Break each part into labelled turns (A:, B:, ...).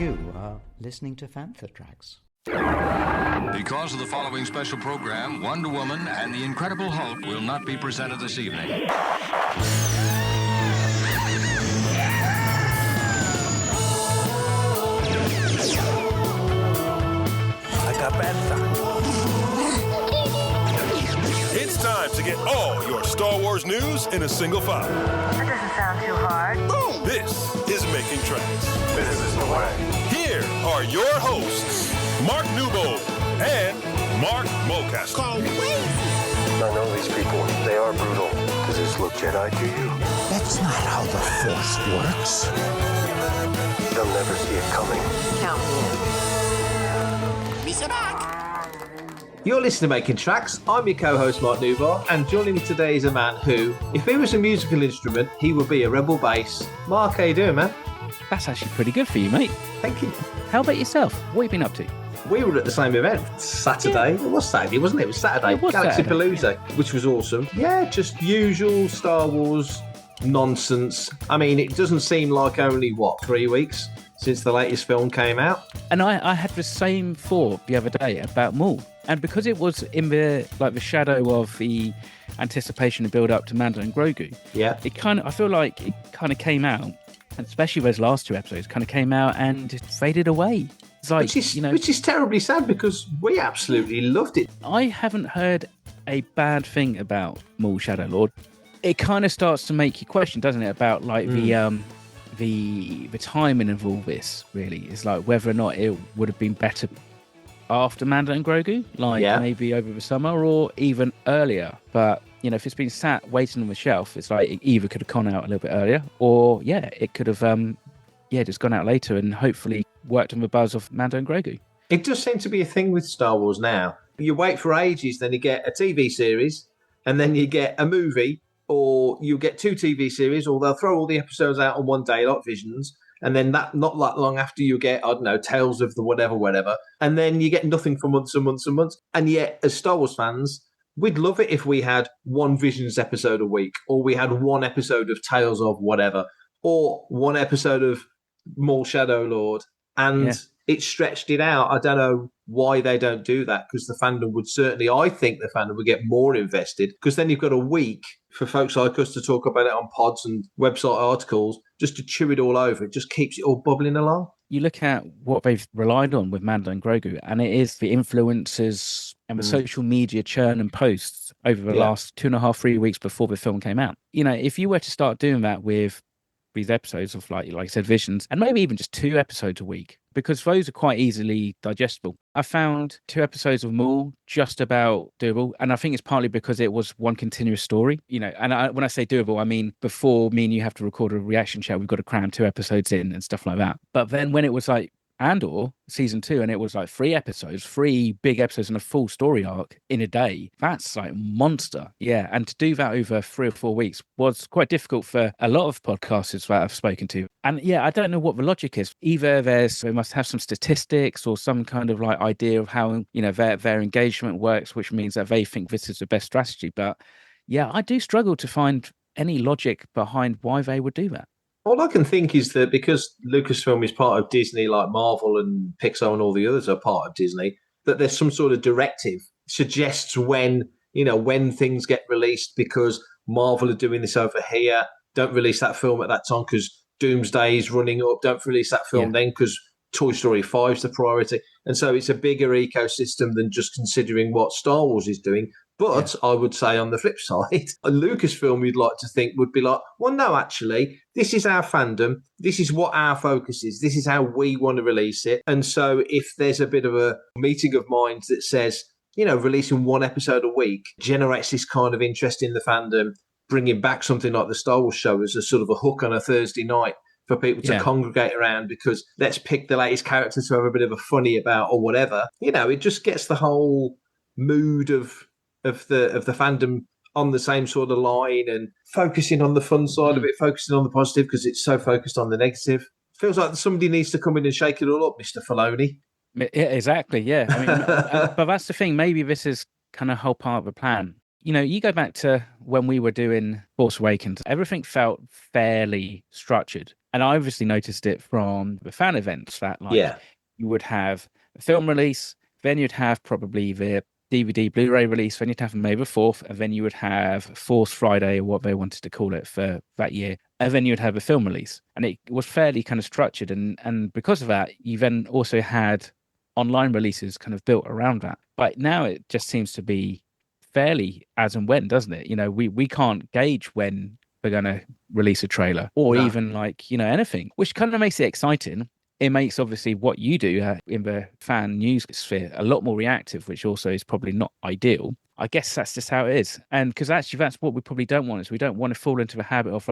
A: You are listening to Fantha Tracks.
B: Because of the following special program, Wonder Woman and the Incredible Hulk will not be presented this evening.
C: It's time to get all your Star Wars news in a single file.
D: That doesn't sound too hard.
C: This is Making Tracks.
E: This is the way.
C: Here are your hosts, Mark Newbold and Mark Mulcaster.
E: I know these people. They are brutal. Does this look Jedi to you?
F: That's not how the Force works.
E: They'll never see it coming.
D: Count me in.
F: Lisa back.
G: You're listening to Making Tracks. I'm your co-host Mark Newbar, and joining me today is a man who, if he was a musical instrument, he would be a rebel bass. Mark, how you doing, man?
H: That's actually pretty good for you, mate.
G: Thank you.
H: How about yourself? What have you been up to?
G: We were at the same event Saturday. Yeah. It was Saturday, wasn't it? It was Saturday.
H: It was
G: Galaxypalooza,
H: Saturday,
G: which was awesome. Yeah, just usual Star Wars nonsense. I mean, it doesn't seem like only, 3 weeks since the latest film came out?
H: And I had the same thought the other day about Maul. And because it was in the shadow of the anticipation and build up to Mandalorian and Grogu,
G: yeah,
H: I feel like it kind of came out, and especially those last two episodes, kind of came out and it faded away. It's like,
G: which is terribly sad because we absolutely loved it.
H: I haven't heard a bad thing about Maul Shadow Lord. It kind of starts to make you question, doesn't it, about like the timing of all this. Really, it's like whether or not it would have been better after Mandalorian and Grogu, maybe over the summer or even earlier. But if it's been sat waiting on the shelf, it's like it either could have gone out a little bit earlier, or it could have just gone out later and hopefully worked on the buzz of Mandalorian and Grogu.
G: It does seem to be a thing with Star Wars now. You wait for ages, then you get a TV series, and then you get a movie, or you get two TV series, or they'll throw all the episodes out on one day, like Visions, and then not that long after you get, I don't know, Tales of the whatever, and then you get nothing for months and months and months. And yet, as Star Wars fans, we'd love it if we had one Visions episode a week, or we had one episode of Tales of whatever, or one episode of Maul Shadow Lord, and it stretched it out. I don't know why they don't do that, because the fandom would certainly, I think the fandom would get more invested, because then you've got a week for folks like us to talk about it on pods and website articles, just to chew it all over. It just keeps it all bubbling along.
H: You look at what they've relied on with Mandalorian and Grogu, and it is the influencers and the social media churn and posts over the last 2.5, 3 weeks before the film came out. If you were to start doing that with these episodes of like I said, Visions, and maybe even just 2 episodes a week, because those are quite easily digestible. I found 2 episodes of Maul just about doable, and I think it's partly because it was one continuous story, and when I say doable, I mean before me and you have to record a reaction chat, we've got to cram 2 episodes in and stuff like that. But then when it was like Andor season 2, and it was like 3 episodes, 3 big episodes and a full story arc in a day, that's like monster. And to do that over 3 or 4 weeks was quite difficult for a lot of podcasters that I've spoken to. And I don't know what the logic is. Either they must have some statistics or some kind of like idea of how their engagement works, which means that they think this is the best strategy. But I do struggle to find any logic behind why they would do that.
G: All I can think is that because Lucasfilm is part of Disney, like Marvel and Pixar and all the others are part of Disney, that there's some sort of directive suggests when things get released, because Marvel are doing this over here. Don't release that film at that time because Doomsday is running up. Don't release that film then because Toy Story 5 is the priority. And so it's a bigger ecosystem than just considering what Star Wars is doing. But I would say on the flip side, a Lucasfilm you'd like to think would be like, well, no, actually, this is our fandom. This is what our focus is. This is how we want to release it. And so if there's a bit of a meeting of minds that says, releasing 1 episode a week generates this kind of interest in the fandom, bringing back something like the Star Wars show as a sort of a hook on a Thursday night for people to congregate around, because let's pick the latest characters to have a bit of a funny about or whatever. It just gets the whole mood of the fandom on the same sort of line, and focusing on the fun side of it, focusing on the positive, because it's so focused on the negative. Feels like somebody needs to come in and shake it all up, Mr. Filoni.
H: Yeah, exactly, yeah. I mean, but that's the thing. Maybe this is kind of whole part of the plan. you go back to when we were doing Force Awakens, everything felt fairly structured. And I obviously noticed it from the fan events that you would have a film release, then you'd have probably the DVD Blu-ray release, then you'd have May the 4th, and then you would have Force Friday, or what they wanted to call it for that year, and then you'd have a film release. And it was fairly kind of structured, and because of that, you then also had online releases kind of built around that. But now it just seems to be fairly as and when, doesn't it? We can't gauge when they're going to release a trailer or even anything, which kind of makes it exciting. It makes obviously what you do in the fan news sphere a lot more reactive, which also is probably not ideal. I guess that's just how it is. And because actually that's what we probably don't want, is we don't want to fall into the habit of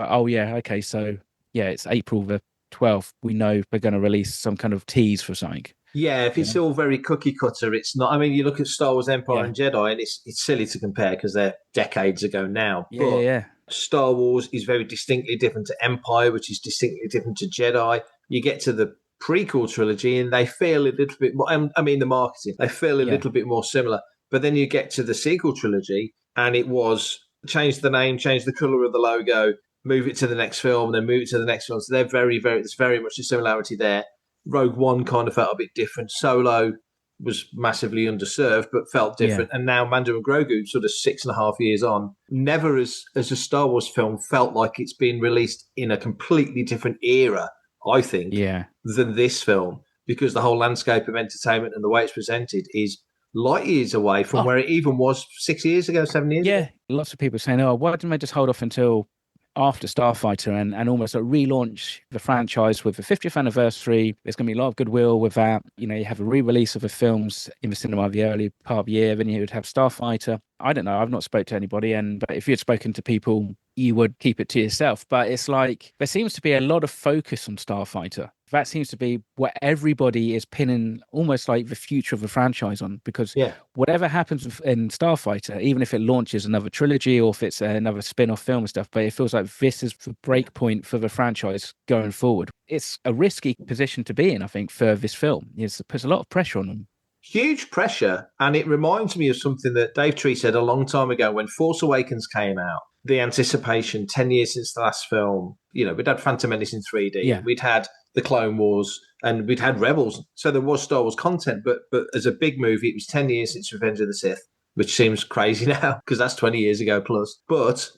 H: it's April the 12th. We know they're going to release some kind of tease for something.
G: Yeah, if it's all very cookie cutter, it's not. I mean, you look at Star Wars Empire and Jedi, and it's silly to compare because they're decades ago now. But Star Wars is very distinctly different to Empire, which is distinctly different to Jedi. You get to the prequel trilogy and they feel a little bit more, I mean the marketing, they feel a little bit more similar, but then you get to the sequel trilogy and it was change the name, change the colour of the logo, move it to the next film, then move it to the next film. So they're there's very much a similarity there. Rogue One kind of felt a bit different. Solo was massively underserved but felt different, and now Mando and Grogu, sort of 6.5 years on, never as a Star Wars film felt like it's been released in a completely different era, I think, than this film, because the whole landscape of entertainment and the way it's presented is light years away from where it even was 6 years ago, 7 years ago. Yeah,
H: lots of people saying, why didn't they just hold off until after Starfighter and almost relaunch the franchise with the 50th anniversary? There's going to be a lot of goodwill with that. You have a re-release of the films in the cinema the early part of the year, then you would have Starfighter. I don't know, I've not spoke to anybody, but if you had spoken to people, you would keep it to yourself. But it's like there seems to be a lot of focus on Starfighter. That seems to be what everybody is pinning almost like the future of the franchise on, because whatever happens in Starfighter, even if it launches another trilogy or if it's another spin-off film and stuff, but it feels like this is the break point for the franchise going forward. It's a risky position to be in, I think, for this film. It puts a lot of pressure on them.
G: Huge pressure, and it reminds me of something that Dave Tree said a long time ago when Force Awakens came out. The anticipation, 10 years since the last film, we'd had Phantom Menace in 3D, we'd had the Clone Wars, and we'd had Rebels, so there was Star Wars content, but as a big movie, it was 10 years since Revenge of the Sith, which seems crazy now, because that's 20 years ago plus. But,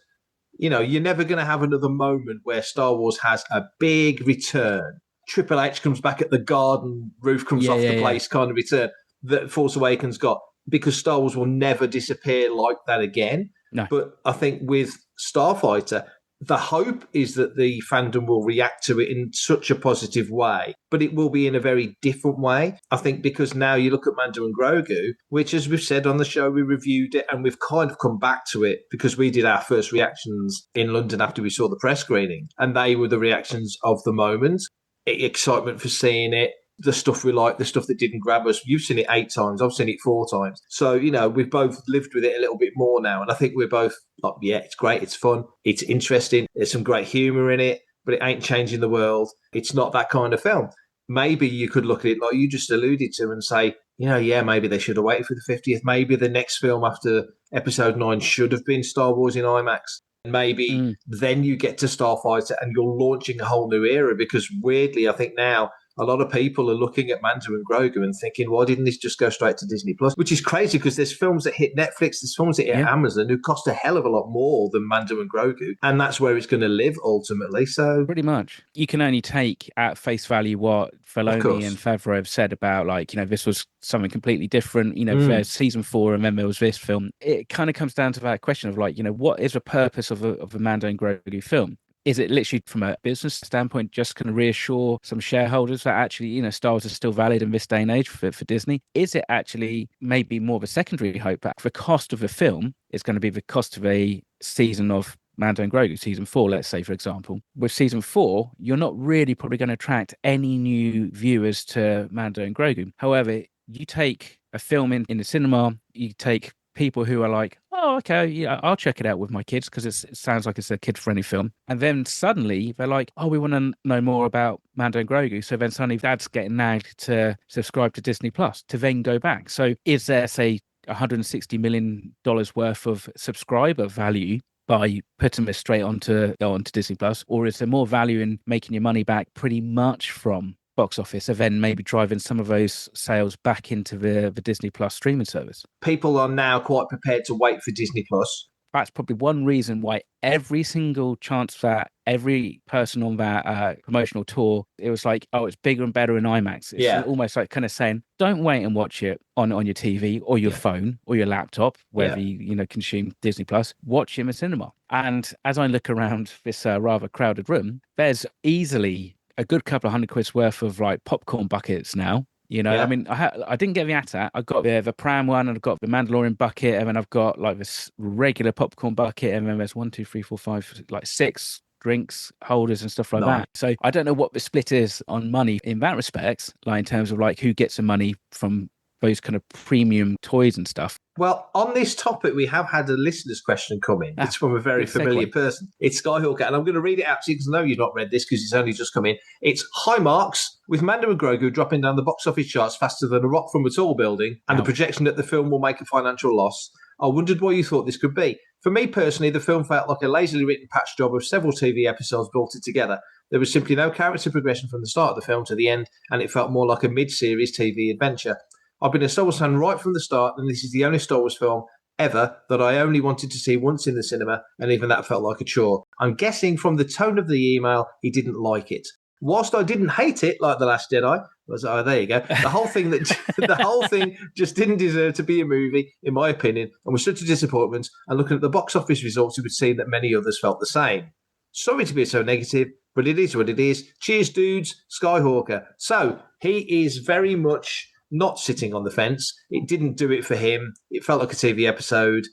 G: you're never going to have another moment where Star Wars has a big return. Triple H comes back at the garden, roof comes off the place kind of return that Force Awakens got, because Star Wars will never disappear like that again.
H: No.
G: But I think with Starfighter, the hope is that the fandom will react to it in such a positive way, but it will be in a very different way. I think because now you look at Mando and Grogu, which, as we've said on the show, we reviewed it and we've kind of come back to it because we did our first reactions in London after we saw the press screening, and they were the reactions of the moment. Excitement for seeing it, the stuff we like, the stuff that didn't grab us. You've seen it 8 times. I've seen it 4 times. So, we've both lived with it a little bit more now. And I think we're both like, it's great. It's fun. It's interesting. There's some great humour in it, but it ain't changing the world. It's not that kind of film. Maybe you could look at it like you just alluded to and say, maybe they should have waited for the 50th. Maybe the next film after Episode 9 should have been Star Wars in IMAX. Maybe then you get to Starfighter and you're launching a whole new era, because weirdly, I think now a lot of people are looking at Mando and Grogu and thinking, why didn't this just go straight to Disney Plus? Which is crazy, because there's films that hit Netflix, there's films that hit Amazon who cost a hell of a lot more than Mando and Grogu. And that's where it's going to live ultimately. So
H: pretty much. You can only take at face value what Filoni and Favreau have said about, this was something completely different. There's season 4 and then there was this film. It kind of comes down to that question of what is the purpose of a Mando and Grogu film? Is it literally from a business standpoint just going to reassure some shareholders that actually, Star Wars is still valid in this day and age for Disney? Is it actually maybe more of a secondary hope that the cost of a film is going to be the cost of a season of Mando and Grogu, season 4, let's say, for example? With season 4, you're not really probably going to attract any new viewers to Mando and Grogu. However, you take a film in the cinema, you take people who are like, oh, okay, yeah, I'll check it out with my kids because it sounds like it's a kid-friendly film. And then suddenly they're like, oh, we want to know more about Mando and Grogu. So then suddenly dad's getting nagged to subscribe to Disney Plus to then go back. So is there, say, $160 million worth of subscriber value by putting this straight onto Disney Plus, or is there more value in making your money back pretty much from box office and then maybe driving some of those sales back into the Disney Plus streaming service?
G: People are now quite prepared to wait for Disney Plus.
H: That's probably one reason why every single chance that every person on that promotional tour, it was like, oh, it's bigger and better in IMAX. It's almost like kind of saying, don't wait and watch it on your TV or your phone or your laptop, wherever you consume Disney Plus. Watch it in the cinema. And as I look around this rather crowded room, there's easily a good couple of £100 worth of like popcorn buckets now. I mean, I didn't get the AT-AT. I got the Pram one, and I've got the Mandalorian bucket, and then I've got like this regular popcorn bucket, and then there's 1, 2, 3, 4, 5, like 6 drinks holders and stuff like that. So I don't know what the split is on money in that respect, like in terms of like who gets the money from those kind of premium toys and stuff.
G: Well, on this topic, we have had a listener's question come in. It's from a very familiar person. It's Skyhawker, and I'm going to read it out to you because I know you've not read this because it's only just come in. It's, hi, Marks. With Mando and Grogu dropping down the box office charts faster than a rock from a tall building and the projection that the film will make a financial loss, I wondered what you thought this could be. For me personally, the film felt like a lazily written patch job of several TV episodes bolted together. There was simply no character progression from the start of the film to the end, and it felt more like a mid-series TV adventure. I've been a Star Wars fan right from the start, and this is the only Star Wars film ever that I only wanted to see once in the cinema, and even that felt like a chore. I'm guessing from the tone of the email, he didn't like it. Whilst I didn't hate it, like The Last Jedi, there you go. The whole thing just didn't deserve to be a movie, in my opinion, and was such a disappointment. And looking at the box office results, it would seem that many others felt the same. Sorry to be so negative, but it is what it is. Cheers, dudes. Skyhawker. So he is very much not sitting on the fence. It didn't do it for him. It felt like a TV episode.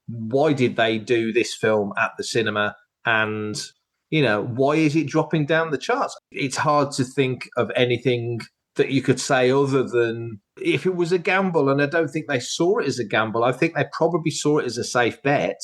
G: Why did they do this film at the cinema? And, why is it dropping down the charts? It's hard to think of anything that you could say other than if it was a gamble, and I don't think they saw it as a gamble. I think they probably saw it as a safe bet.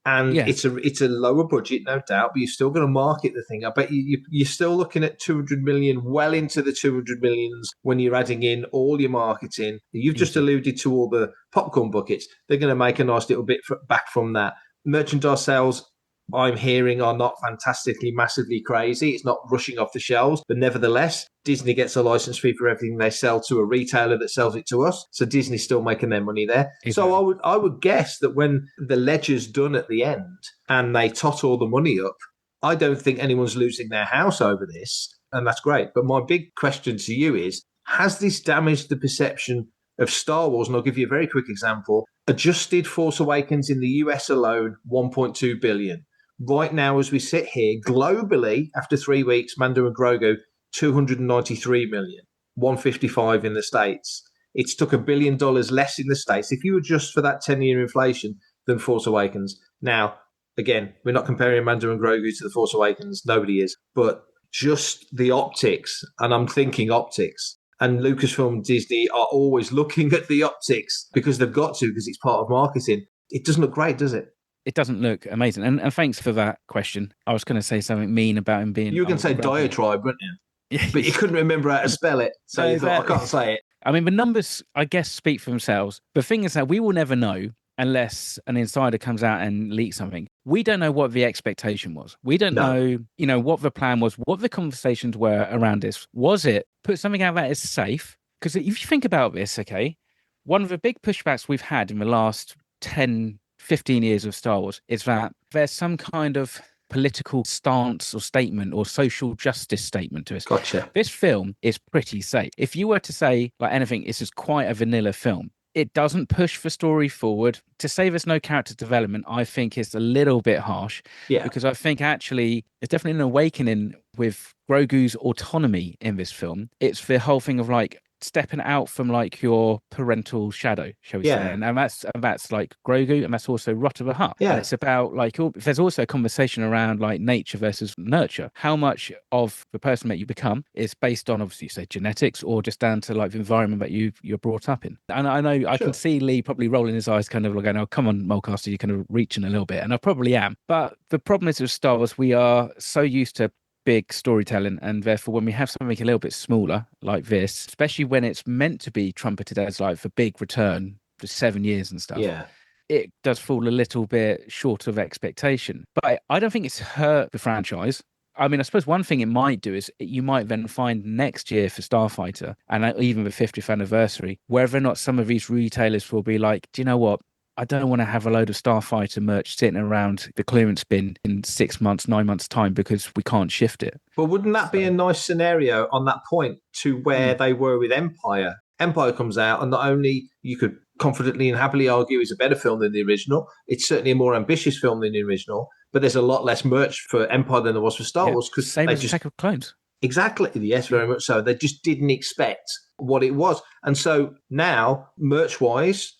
G: And it's a lower budget, no doubt, but you're still going to market the thing. I bet you're still looking at 200 million, well into the 200 millions when you're adding in all your marketing. You've just alluded to all the popcorn buckets. They're going to make a nice little bit back from that. Merchandise sales, I'm hearing, are not fantastically, massively crazy. It's not rushing off the shelves, but nevertheless, Disney gets a license fee for everything they sell to a retailer that sells it to us. So Disney's still making their money there. Exactly. So I would guess that when the ledger's done at the end and they tot all the money up, I don't think anyone's losing their house over this, and that's great. But my big question to you is, has this damaged the perception of Star Wars? And I'll give you a very quick example. Adjusted Force Awakens in the US alone, 1.2 billion. Right now, as we sit here, globally, after 3 weeks, Mando and Grogu, 293 million, 155 in the States. It's took $1 billion less in the States, if you adjust for that 10-year inflation, than Force Awakens. Now, again, we're not comparing Mando and Grogu to the Force Awakens. Nobody is. But just the optics, and I'm thinking optics, and Lucasfilm and Disney are always looking at the optics because they've got to, because it's part of marketing. It doesn't look great, does it?
H: It doesn't look amazing. And thanks for that question. I was going to say something mean about him being...
G: You were going to say diatribe, weren't you? But you couldn't remember how to spell it. So you thought, I can't say it.
H: I mean, the numbers, I guess, speak for themselves. The thing is that we will never know unless an insider comes out and leaks something. We don't know what the expectation was. We don't know, what the plan was, what the conversations were around this. Was it put something out that is safe? Because if you think about this, okay, one of the big pushbacks we've had in the last 15 years of Star Wars is that there's some kind of political stance or statement or social justice statement to it.
G: Gotcha.
H: This film is pretty safe. If you were to say like anything, this is quite a vanilla film. It doesn't push the story forward. To say there's no character development, I think is a little bit harsh.
G: Yeah.
H: Because I think actually it's definitely an awakening with Grogu's autonomy in this film. It's the whole thing of like stepping out from like your parental shadow, shall we say, and that's like Grogu, and that's also Rot of the Hutt. Yeah, and it's about like there's also a conversation around like nature versus nurture. How much of the person that you become is based on obviously say genetics or just down to like the environment that you're brought up in. And I know I can see Lee probably rolling his eyes, kind of like going, "Oh, come on, Mulcaster, you're kind of reaching a little bit," and I probably am. But the problem is with Star Wars, we are so used to big storytelling, and therefore when we have something a little bit smaller like this, especially when it's meant to be trumpeted as like the big return after 7 years and stuff.
G: Yeah.
H: It does fall a little bit short of expectation. But I don't think it's hurt the franchise. I mean, I suppose one thing it might do is you might then find next year for Starfighter and even the 50th anniversary, whether or not some of these retailers will be like, do you know what? I don't want to have a load of Starfighter merch sitting around the clearance bin in 6 months, 9 months' time because we can't shift it.
G: But wouldn't that be a nice scenario on that point to where they were with Empire? Empire comes out, and not only you could confidently and happily argue it's a better film than the original, it's certainly a more ambitious film than the original, but there's a lot less merch for Empire than there was for Star Wars. Because
H: same as Attack of Clones.
G: Exactly. Yes, very much so. They just didn't expect what it was. And so now, merch-wise,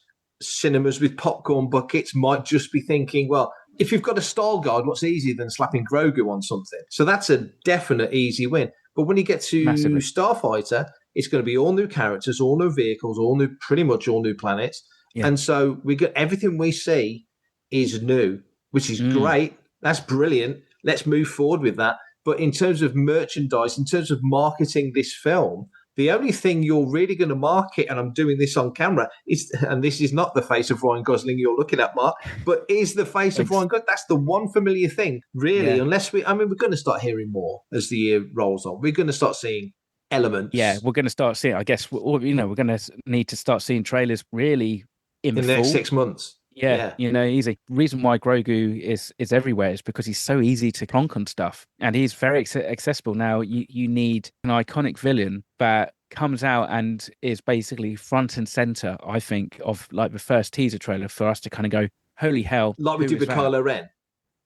G: cinemas with popcorn buckets might just be thinking, well, if you've got a style guide, what's easier than slapping Grogu on something? So that's a definite easy win. But when you get to Starfighter, it's going to be all new characters, all new vehicles, pretty much all new planets. Yeah. And so we get everything we see is new, which is great. That's brilliant. Let's move forward with that. But in terms of merchandise, in terms of marketing this film, the only thing you're really going to market, and I'm doing this on camera, and this is not the face of Ryan Gosling you're looking at, Mark, but is the face of Ryan Gosling. That's the one familiar thing, really, unless we're going to start hearing more as the year rolls on. We're going to start seeing elements.
H: Yeah, we're going to start seeing, I guess, we're going to need to start seeing trailers really in the
G: next 6 months.
H: Yeah, easy. Reason why Grogu is everywhere is because he's so easy to clonk on stuff, and he's very accessible. Now, you need an iconic villain that comes out and is basically front and center, I think, of like the first teaser trailer for us to kind of go, holy hell.
G: Like we did with Kylo Ren.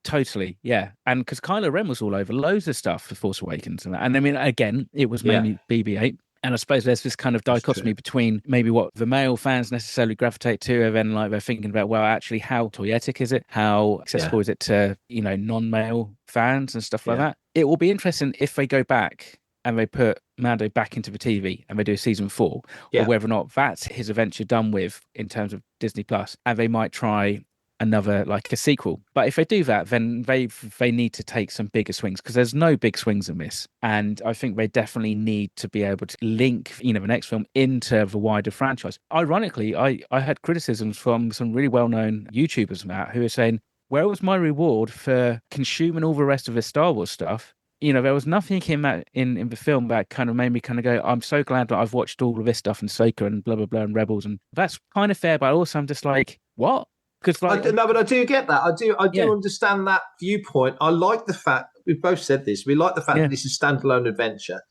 H: Totally, yeah. And because Kylo Ren was all over loads of stuff for Force Awakens and that. And I mean, again, it was mainly BB-8. And I suppose there's this kind of dichotomy between maybe what the male fans necessarily gravitate to, and then like they're thinking about, well, actually, how toyetic is it? How accessible is it to, non-male fans and stuff like that? It will be interesting if they go back and they put Mando back into the TV and they do season 4, or whether or not that's his adventure done with in terms of Disney Plus, and they might try another like a sequel. But if they do that, then they need to take some bigger swings, because there's no big swings in this, and I think they definitely need to be able to link the next film into the wider franchise. Ironically, I had criticisms from some really well-known YouTubers and that who are saying, where was my reward for consuming all the rest of the Star Wars stuff? There was nothing in the film that kind of made me kind of go, I'm so glad that I've watched all of this stuff and Ahsoka and blah blah blah and Rebels, and that's kind of fair, but also I'm just like, what? Because
G: but I do get that. I do understand that viewpoint. I like the fact, we've both said this, we like the fact that this is a standalone adventure,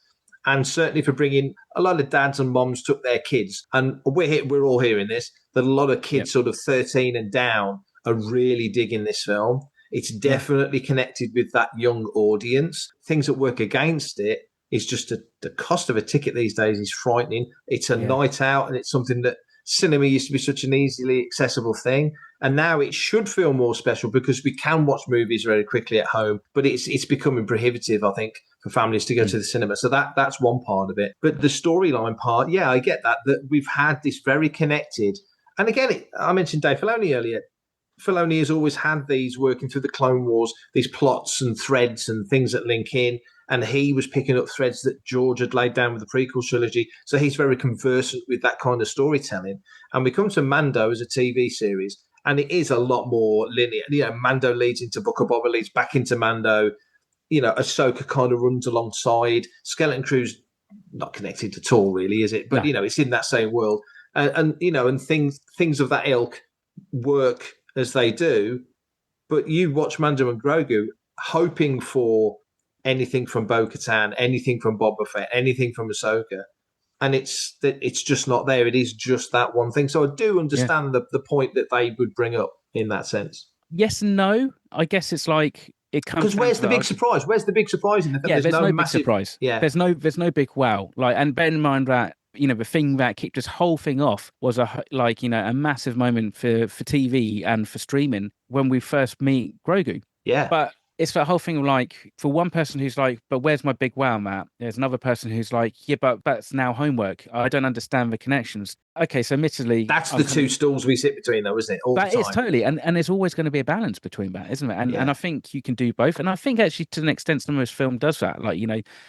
G: and certainly for bringing a lot of dads and moms took their kids, and we're all hearing this, that a lot of kids sort of 13 and down are really digging this film. It's definitely connected with that young audience. Things that work against it is just the cost of a ticket these days is frightening. It's a night out, and it's something that cinema used to be such an easily accessible thing, and now it should feel more special because we can watch movies very quickly at home, but it's becoming prohibitive, I think, for families to go to the cinema. So that's one part of it. But the storyline part, I get that we've had this very connected, and again, I mentioned Dave Filoni earlier. Filoni has always had these working through the Clone Wars, these plots and threads and things that link in. And he was picking up threads that George had laid down with the prequel trilogy. So he's very conversant with that kind of storytelling. And we come to Mando as a TV series, and it is a lot more linear. Mando leads into Book of Boba, leads back into Mando. Ahsoka kind of runs alongside. Skeleton Crew's not connected at all, really, is it? But, it's in that same world. And things of that ilk work as they do. But you watch Mando and Grogu hoping for anything from Bo-Katan, anything from Boba Fett, anything from Ahsoka, and it's just not there. It is just that one thing. So I do understand the point that they would bring up in that sense.
H: Yes and no. I guess it's like it comes
G: because where's the big surprise? Where's the big surprise in the film?
H: Yeah, there's no big surprise. Yeah, there's no big wow. And bear in mind that the thing that kicked this whole thing off was a massive moment for TV and for streaming when we first meet Grogu.
G: Yeah,
H: but it's that whole thing of like, for one person who's like, but where's my big wow, Matt? There's another person who's like, yeah, but that's now homework. I don't understand the connections. Okay, so admittedly...
G: That's the two stools we sit between, though, isn't it? All
H: that
G: the time.
H: Is totally. And there's always going to be a balance between that, isn't it? And I think you can do both. And I think actually to an extent, some of this film does that. Like,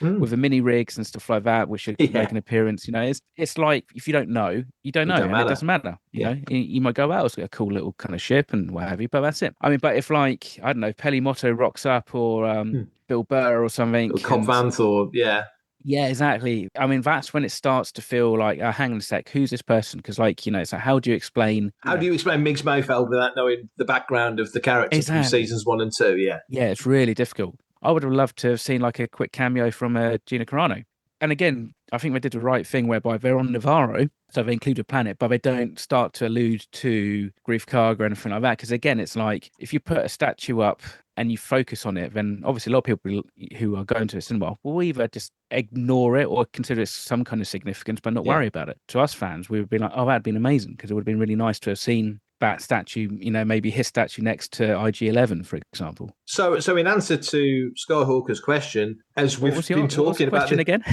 H: with the mini rigs and stuff like that, which should make an appearance. It's like, if you don't know, you don't know. And it doesn't matter. You know, you might go, "Well, it's a cool little kind of ship and what have you," but that's it. I mean, but if like, I don't know, Pelimoto rocks up or Bill Burr or something.
G: Or Cobb Vanth or,
H: Yeah, exactly. I mean, that's when it starts to feel like, hang on a sec, who's this person? Because, like, you know, it's like, how do you explain?
G: How do you explain Miggs Mayfeld without knowing the background of the character from seasons 1 and 2? Yeah.
H: Yeah, it's really difficult. I would have loved to have seen like a quick cameo from Gina Carano. And again, I think they did the right thing whereby they're on Navarro, so they include a planet, but they don't start to allude to Grief Karga or anything like that. Because again, it's like if you put a statue up and you focus on it, then obviously a lot of people who are going to the cinema will either just ignore it or consider it some kind of significance, but not worry about it. To us fans, we would be like, oh, that'd been amazing, because it would have been really nice to have seen that statue, you know, maybe his statue next to IG-11, for example.
G: So in answer to Skyhawker's question, as we've been talking about
H: again,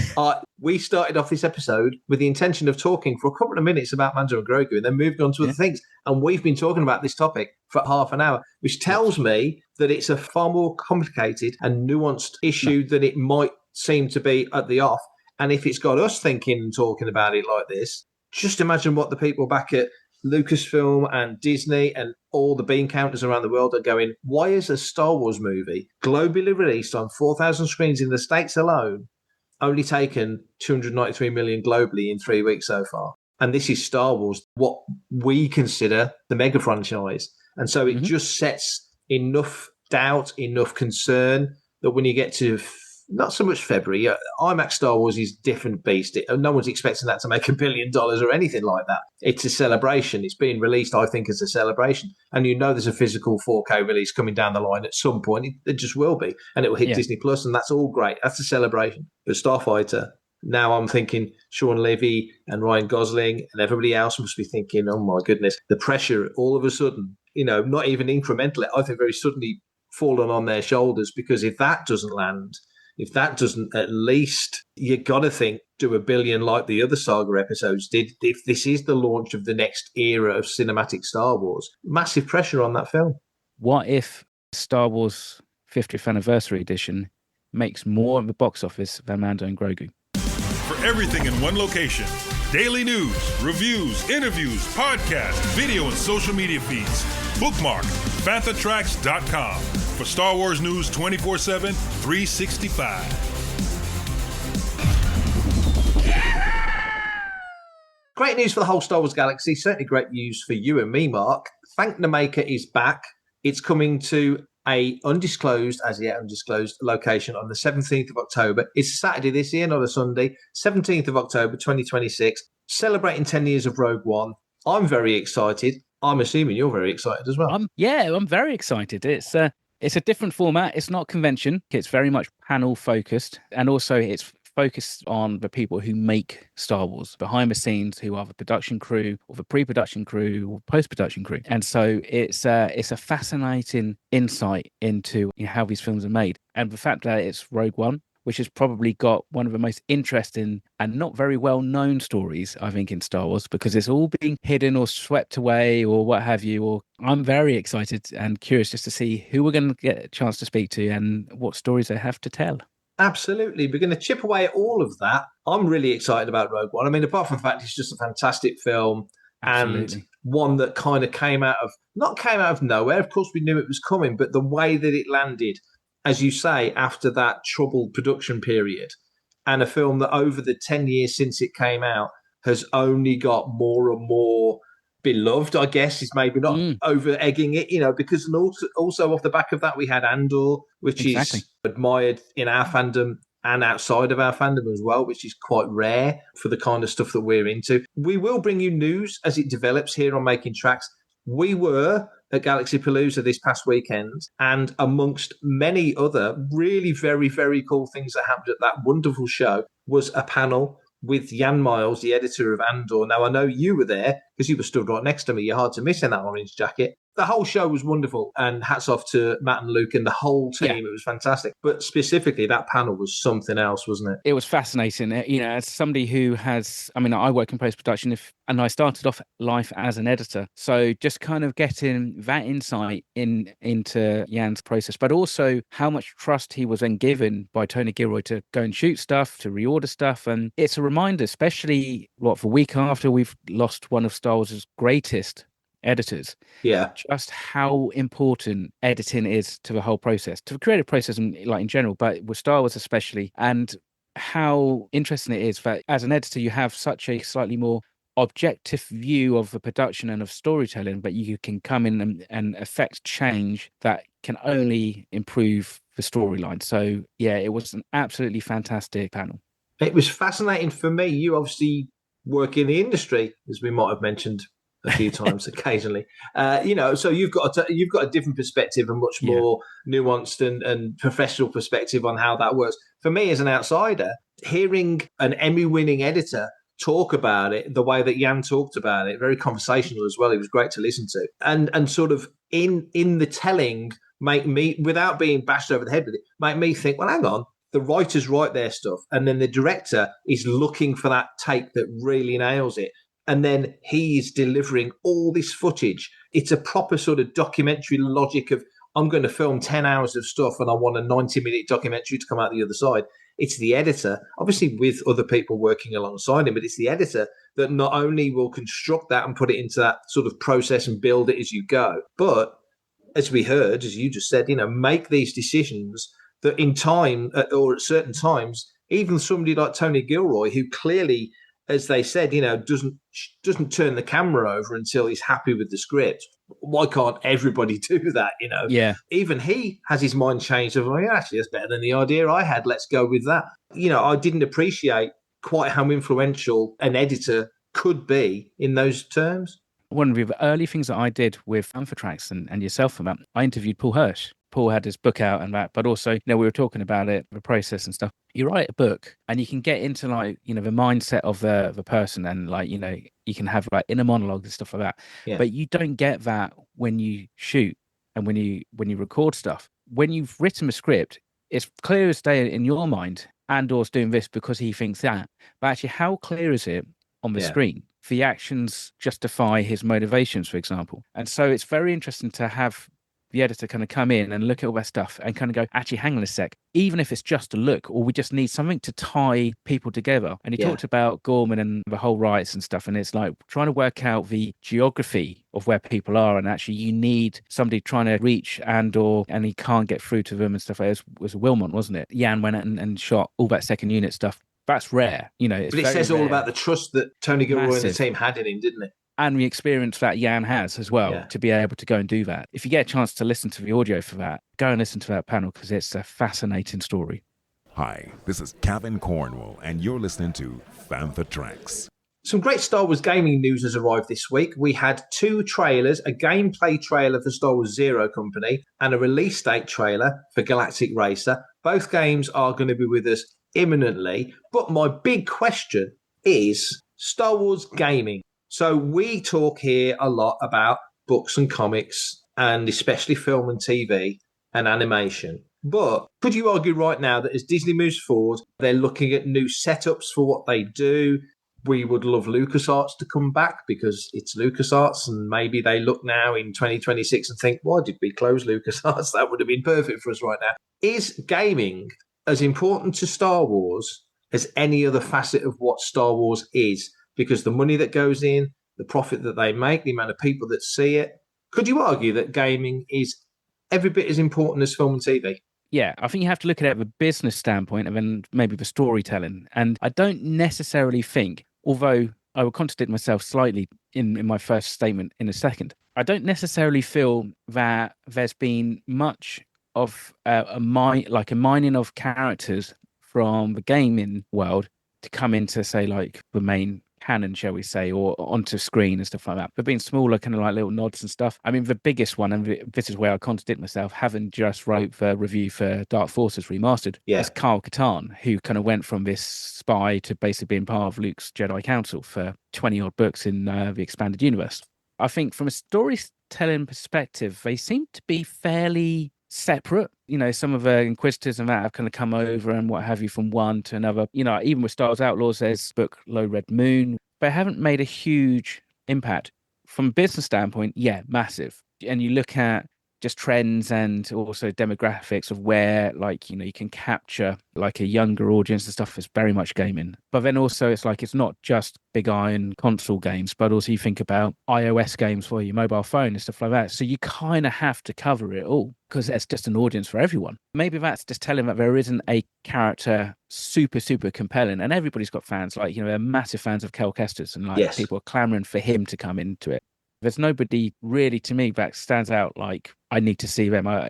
G: we started off this episode with the intention of talking for a couple of minutes about Mando and Grogu, and then moved on to other things. And we've been talking about this topic for half an hour, which tells me that it's a far more complicated and nuanced issue than it might seem to be at the off. And if it's got us thinking and talking about it like this, just imagine what the people back at Lucasfilm and Disney and all the bean counters around the world are going, why is a Star Wars movie globally released on 4,000 screens in the States alone only taken 293 million globally in 3 weeks so far? And this is Star Wars, what we consider the mega franchise. And so it just sets enough doubt, enough concern that when you get to not so much February, IMAX Star Wars is a different beast. No one's expecting that to make $1 billion or anything like that. It's a celebration. It's being released, I think, as a celebration. And you know there's a physical 4K release coming down the line at some point. It just will be. And it will hit Disney Plus, and that's all great. That's a celebration. But Starfighter, now I'm thinking Sean Levy and Ryan Gosling and everybody else must be thinking, oh my goodness, the pressure all of a sudden, you know, not even incrementally, I think very suddenly fallen on their shoulders, because if that doesn't land, if that doesn't, at least you got to think, do $1 billion like the other saga episodes did. If this is the launch of the next era of cinematic Star Wars, massive pressure on that film.
H: What if Star Wars 50th Anniversary Edition makes more at the box office than Mando and Grogu?
C: For everything in one location, daily news, reviews, interviews, podcasts, video, and social media feeds, bookmark FanthaTracks.com for Star Wars news 24/7, 365.
G: Great news for the whole Star Wars galaxy. Certainly great news for you and me, Mark. Thank the Maker is back. It's coming to a as yet undisclosed location on the 17th of October. It's a Saturday this year, not a Sunday. 17th of October, 2026. Celebrating 10 years of Rogue One. I'm very excited. I'm assuming you're very excited as well.
H: I'm very excited. It's a different format. It's not convention. It's very much panel focused. And also it's focused on the people who make Star Wars behind the scenes, who are the production crew or the pre-production crew or post-production crew. And so it's a fascinating insight into how these films are made. And the fact that it's Rogue One, which has probably got one of the most interesting and not very well-known stories, I think, in Star Wars, because it's all being hidden or swept away or what have you. Or I'm very excited and curious just to see who we're going to get a chance to speak to and what stories they have to tell.
G: Absolutely. We're going to chip away at all of that. I'm really excited about Rogue One. I mean, apart from the fact it's just a fantastic film. Absolutely. And one that kind of came out of nowhere. Of course, we knew it was coming, but the way that it landed, as you say, after that troubled production period, and a film that over the 10 years since it came out has only got more and more beloved, I guess, is maybe not over egging it, because also off the back of that, we had Andor, which is admired in our fandom and outside of our fandom as well, which is quite rare for the kind of stuff that we're into. We will bring you news as it develops here on Making Tracks. We were at Galaxypalooza this past weekend, and amongst many other really very, very cool things that happened at that wonderful show was a panel with Jan Miles, the editor of Andor. Now, I know you were there because you were stood right next to me. You're hard to miss in that orange jacket. the whole show was wonderful, and hats off to Matt and Luke and the whole team.
H: Yeah.
G: It was fantastic. But specifically, that panel was something else, wasn't it?
H: It was fascinating. As somebody who has, I work in post-production, and I started off life as an editor. So just kind of getting that insight into Jan's process, but also how much trust he was then given by Tony Gilroy to go and shoot stuff, to reorder stuff. And it's a reminder, especially the week after we've lost one of Star Wars' greatest editors, just how important editing is to the whole process, to the creative process, and in general, but with Star Wars especially, and how interesting it is that as an editor you have such a slightly more objective view of the production and of storytelling, but you can come in and affect change that can only improve the storyline. So it was an absolutely fantastic panel.
G: It was fascinating for me. You obviously work in the industry, as we might have mentioned a few times occasionally, so you've got a different perspective, a much more nuanced and professional perspective on how that works. For me as an outsider, hearing an Emmy-winning editor talk about it the way that Jan talked about it, very conversational as well. It was great to listen to, and sort of in the telling, make me, without being bashed over the head with it, make me think, well, hang on, the writers write their stuff, and then the director is looking for that take that really nails it. And then he's delivering all this footage. It's a proper sort of documentary logic of, I'm going to film 10 hours of stuff and I want a 90-minute documentary to come out the other side. It's the editor, obviously with other people working alongside him, but it's the editor that not only will construct that and put it into that sort of process and build it as you go, but as we heard, as you just said, make these decisions that in time or at certain times, even somebody like Tony Gilroy, who clearly, as they said, doesn't turn the camera over until he's happy with the script. Why can't everybody do that?
H: Yeah.
G: Even he has his mind changed of, actually, that's better than the idea I had. Let's go with that. I didn't appreciate quite how influential an editor could be in those terms.
H: One of the early things that I did with Fantha Tracks and yourself about, I interviewed Paul Hirsch. Paul had his book out and that, but also, we were talking about it, the process and stuff. You write a book and you can get into the mindset of the person, and you can have inner monologue and stuff like that.
G: Yeah.
H: But you don't get that when you shoot and when you record stuff. When you've written a script, it's clear as day in your mind, Andor's doing this because he thinks that. But actually, how clear is it on the screen? The actions justify his motivations, for example. And so it's very interesting to have the editor kind of come in and look at all that stuff and kind of go, actually, hang on a sec, even if it's just a look, or we just need something to tie people together. And he talked about Gorman and the whole rights and stuff, and it's like trying to work out the geography of where people are, and actually you need somebody trying to reach Andor and he can't get through to them and stuff. It was Wilmot, wasn't it? Jan went out and shot all that second unit stuff. That's rare, it's
G: but it says
H: rare.
G: all about the trust that Tony Gilroy and the team had in him, didn't it?
H: And the experience that Jan has as well, to be able to go and do that. If you get a chance to listen to the audio for that, go and listen to that panel, because it's a fascinating story.
I: Hi, this is Kevin Cornwall, and you're listening to Fantha Tracks.
G: Some great Star Wars gaming news has arrived this week. We had 2 trailers, a gameplay trailer for Star Wars Zero Company and a release date trailer for Galactic Racer. Both games are going to be with us imminently. But my big question is Star Wars gaming. So we talk here a lot about books and comics, and especially film and TV and animation. But could you argue right now that as Disney moves forward, they're looking at new setups for what they do? We would love LucasArts to come back because it's LucasArts, and maybe they look now in 2026 and think, why did we close LucasArts? That would have been perfect for us right now. Is gaming as important to Star Wars as any other facet of what Star Wars is? Because the money that goes in, the profit that they make, the amount of people that see it. Could you argue that gaming is every bit as important as film and TV?
H: Yeah, I think you have to look at it from a business standpoint and then maybe the storytelling. And I don't necessarily think, although I will contradict myself slightly in my first statement in a second, I don't necessarily feel that there's been much of a mining of characters from the gaming world to come into, say, the main canon, shall we say, or onto screen and stuff like that. But being smaller, kind of little nods and stuff. I mean, the biggest one, and this is where I contradict myself, having just wrote the review for Dark Forces Remastered, is Kyle Katarn, who kind of went from this spy to basically being part of Luke's Jedi Council for 20-odd books in the expanded universe. I think from a storytelling storytelling perspective, they seem to be fairly separate. You know, some of the Inquisitors and that have kind of come over and what have you from one to another. You know, even with Star Wars Outlaws, there's book Low Red Moon. They haven't made a huge impact. From a business standpoint, yeah, massive. And you look at just trends and also demographics of where, like, you know, you can capture like a younger audience and stuff. Is very much gaming. But then also it's like, it's not just big iron console games, but also you think about iOS games for your mobile phone and stuff like that. So you kind of have to cover it all because there's just an audience for everyone. Maybe that's just telling that there isn't a character super, super compelling. And everybody's got fans, like, you know, they're massive fans of Kel Kestis and like people are clamoring for him to come into it. There's nobody really to me that stands out like, I need to see them. I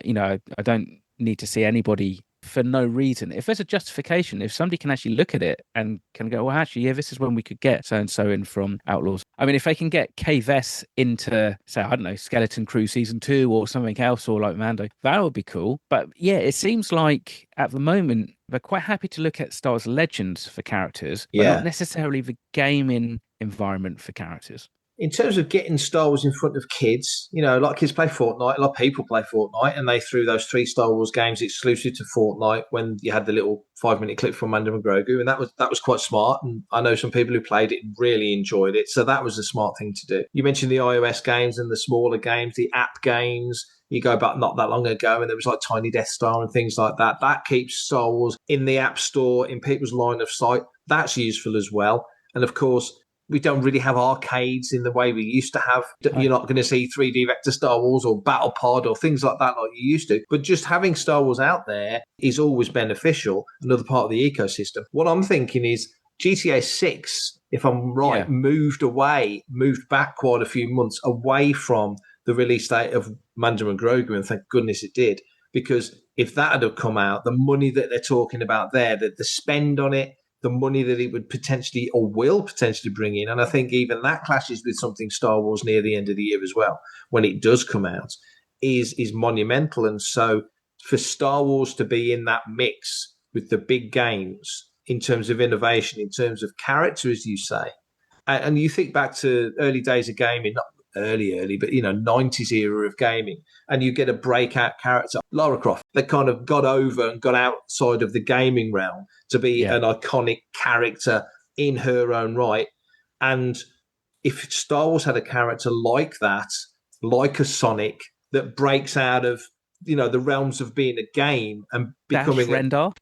H: don't need to see anybody for no reason. If there's a justification, if somebody can actually look at it and can go, well, actually, yeah, this is when we could get so-and-so in from Outlaws. I mean, if they can get Kay Vess into, say, I don't know, Skeleton Crew Season 2 or something else, or like Mando, that would be cool. But yeah, it seems like at the moment, they're quite happy to look at Star Wars Legends for characters, but not necessarily the gaming environment for characters.
G: In terms of getting Star Wars in front of kids, you know, a lot of kids play Fortnite, a lot of people play Fortnite, and they threw those 3 Star Wars games exclusive to Fortnite when you had the little 5-minute clip from Mandalorian and Grogu, and that was quite smart. And I know some people who played it and really enjoyed it, so that was a smart thing to do. You mentioned the iOS games and the smaller games, the app games. You go back not that long ago, and there was like Tiny Death Star and things like that. That keeps Star Wars in the App Store, in people's line of sight. That's useful as well. And of course, we don't really have arcades in the way we used to have. You're not going to see 3D Vector Star Wars or Battle Pod or things like that like you used to. But just having Star Wars out there is always beneficial, another part of the ecosystem. What I'm thinking is GTA 6, if I'm right, moved back quite a few months away from the release date of Mandalorian and Grogu, and thank goodness it did. Because if that had come out, the money that they're talking about there, the spend on it, the money that it would potentially or will potentially bring in. And I think even that clashes with something Star Wars near the end of the year as well, when it does come out, is monumental. And so for Star Wars to be in that mix with the big games in terms of innovation, in terms of character, as you say, and you think back to early days of gaming, not early, but, you know, 90s era of gaming, and you get a breakout character, Lara Croft, that kind of got over and got outside of the gaming realm to be an iconic character in her own right. And if Star Wars had a character like that, like a Sonic, that breaks out of, you know, the realms of being a game and becoming
H: Rendar.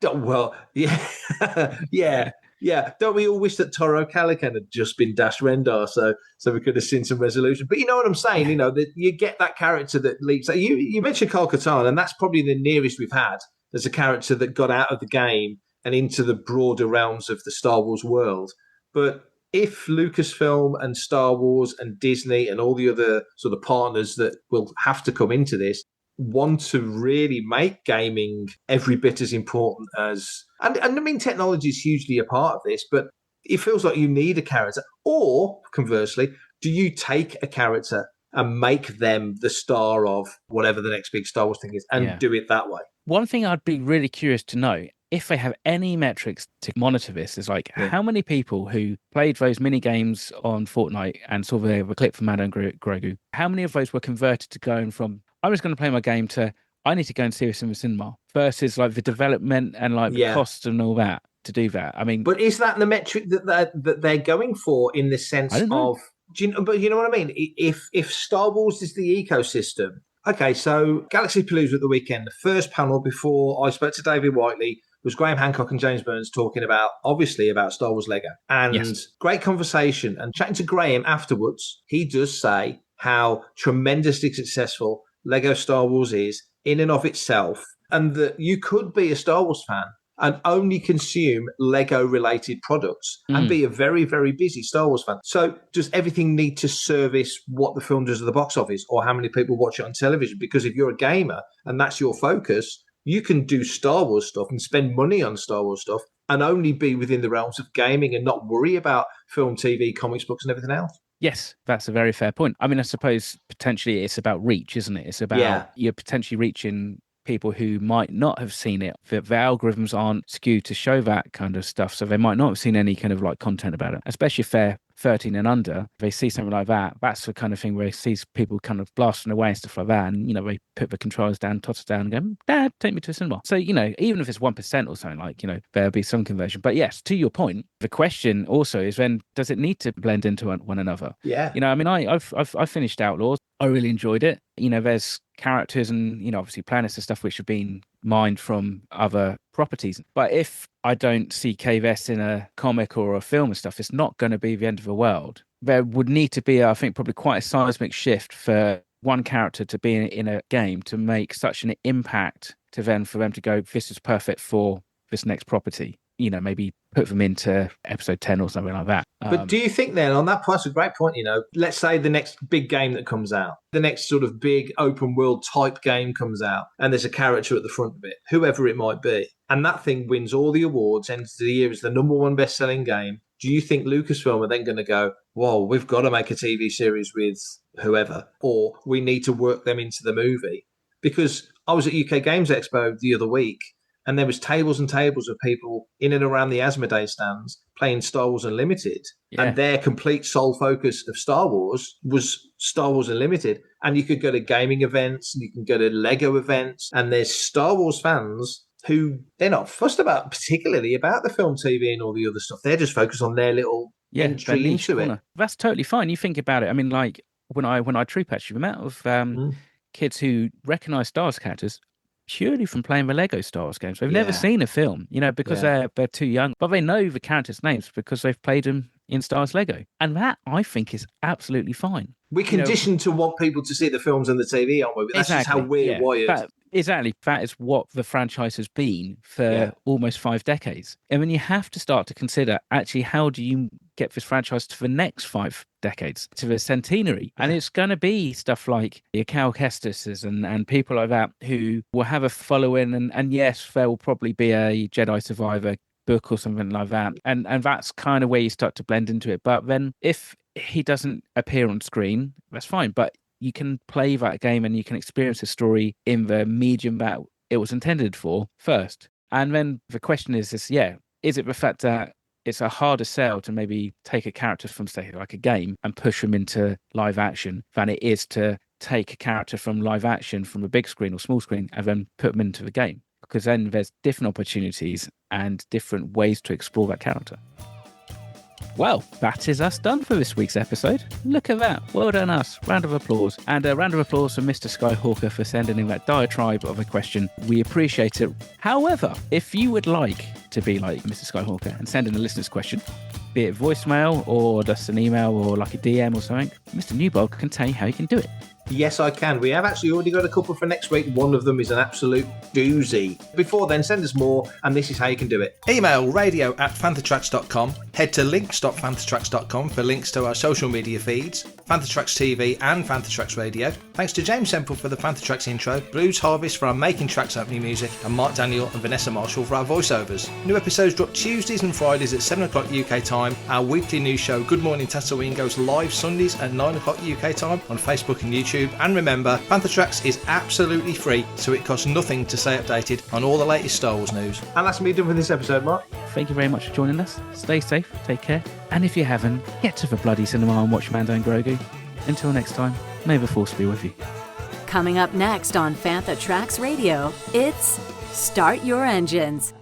G: Well, yeah. Don't we all wish that Toro Calican had just been Dash Rendar, so we could have seen some resolution? But you know what I'm saying? You know, that you get that character that leaps. You mentioned Kyle Katarn, and that's probably the nearest we've had as a character that got out of the game and into the broader realms of the Star Wars world. But if Lucasfilm and Star Wars and Disney and all the other sort of partners that will have to come into this want to really make gaming every bit as important as... And I mean, technology is hugely a part of this, but it feels like you need a character. Or, conversely, do you take a character and make them the star of whatever the next big Star Wars thing is and do it that way?
H: One thing I'd be really curious to know, if they have any metrics to monitor this, is like how many people who played those mini games on Fortnite and saw the clip from Mando and Grogu, how many of those were converted to going from, I was going to play my game, to I need to go and see this in the cinema, versus like the development and like the cost and all that to do that. I mean,
G: but is that the metric that they're going for in the sense of? But you know what I mean? If Star Wars is the ecosystem, okay. So Galaxypalooza at the weekend, the first panel before I spoke to David Whiteley was Graham Hancock and James Burns talking about Star Wars Lego, and great conversation. And chatting to Graham afterwards, he does say how tremendously successful Lego Star Wars is in and of itself, and that you could be a Star Wars fan and only consume Lego related products and be a very, very busy Star Wars fan. So does everything need to service what the film does at the box office or how many people watch it on television? Because if you're a gamer and that's your focus, you can do Star Wars stuff and spend money on Star Wars stuff and only be within the realms of gaming and not worry about film, TV, comics, books and everything else.
H: Yes, that's a very fair point. I mean, I suppose potentially it's about reach, isn't it? It's about you're potentially reaching people who might not have seen it. The algorithms aren't skewed to show that kind of stuff, so they might not have seen any kind of like content about it. Especially if they're 13 and under, they see something like that, that's the kind of thing where he sees people kind of blasting away and stuff like that. And, they put the controllers down, toss it down and go, Dad, take me to a cinema. So, even if it's 1% or something like, there'll be some conversion. But yes, to your point, the question also is then, does it need to blend into one another?
G: Yeah.
H: I've finished Outlaws. I really enjoyed it. There's characters and, obviously planets and stuff which have been mined from other properties. But if I don't see Kay Vess in a comic or a film and stuff, it's not going to be the end of the world. There would need to be, I think, probably quite a seismic shift for one character to be in a game to make such an impact for them to go, this is perfect for this next property. Maybe put them into episode 10 or something like that.
G: But do you think then, on that point, that's a great point, let's say the next big game that comes out, the next sort of big open world type game comes out, and there's a character at the front of it, whoever it might be, and that thing wins all the awards, ends the year as the number one best-selling game. Do you think Lucasfilm are then going to go, whoa, we've got to make a TV series with whoever, or we need to work them into the movie? Because I was at UK Games Expo the other week, and there was tables and tables of people in and around the Asmodee stands playing Star Wars Unlimited. Yeah. And their complete sole focus of Star Wars was Star Wars Unlimited. And you could go to gaming events, and you can go to Lego events, and there's Star Wars fans who they're not fussed about, particularly about the film, TV, and all the other stuff. They're just focused on their little entry into it.
H: That's totally fine. You think about it. I mean, like when I troop actually, the amount of kids who recognise Star Wars characters purely from playing the Lego Star Wars games. They've never seen a film, because they're too young, but they know the characters' names because they've played them in Star Wars Lego. And that, I think, is absolutely fine.
G: We're conditioned to want people to see the films and the TV, aren't we? That's just how we're wired.
H: Exactly. That is what the franchise has been for almost 5 decades. And then you have to start to consider, actually, how do you get this franchise to the next 5 decades, to the centenary? And it's going to be stuff like your Cal Kestis's and people like that who will have a following. And yes, there will probably be a Jedi Survivor book or something like that. And that's kind of where you start to blend into it. But then if he doesn't appear on screen, that's fine. But you can play that game and you can experience the story in the medium that it was intended for first. And then the question is is it the fact that it's a harder sell to maybe take a character from, say, like a game and push them into live action than it is to take a character from live action from a big screen or small screen and then put them into the game? Because then there's different opportunities and different ways to explore that character. Well, that is us done for this week's episode. Look at that. Well done us. Round of applause. And a round of applause for Mr. Skyhawker for sending in that diatribe of a question. We appreciate it. However, if you would like to be like Mr. Skyhawker and send in a listener's question, be it voicemail or just an email or like a DM or something, Mr. Newbog can tell you how you can do it.
G: Yes, I can. We have actually already got a couple for next week. One of them is an absolute doozy. Before then, send us more, and this is how you can do it.
J: Email radio@fanthatracks.com. Head to links.fanthatracks.com for links to our social media feeds, Fantha Tracks TV and Fantha Tracks Radio. Thanks to James Semple for the Fantha Tracks intro, Blues Harvest for our Making Tracks opening music, and Mark Daniel and Vanessa Marshall for our voiceovers. New episodes drop Tuesdays and Fridays at 7 o'clock UK time. Our weekly news show, Good Morning Tatooine, goes live Sundays at 9 o'clock UK time on Facebook and YouTube. And remember, Fantha Tracks is absolutely free, so it costs nothing to stay updated on all the latest Star Wars news.
G: And that's me done for this episode, Mark.
H: Thank you very much for joining us. Stay safe, take care, and if you haven't, get to the bloody cinema and watch Mando and Grogu. Until next time, may the Force be with you.
K: Coming up next on Fantha Tracks Radio, it's Start Your Engines.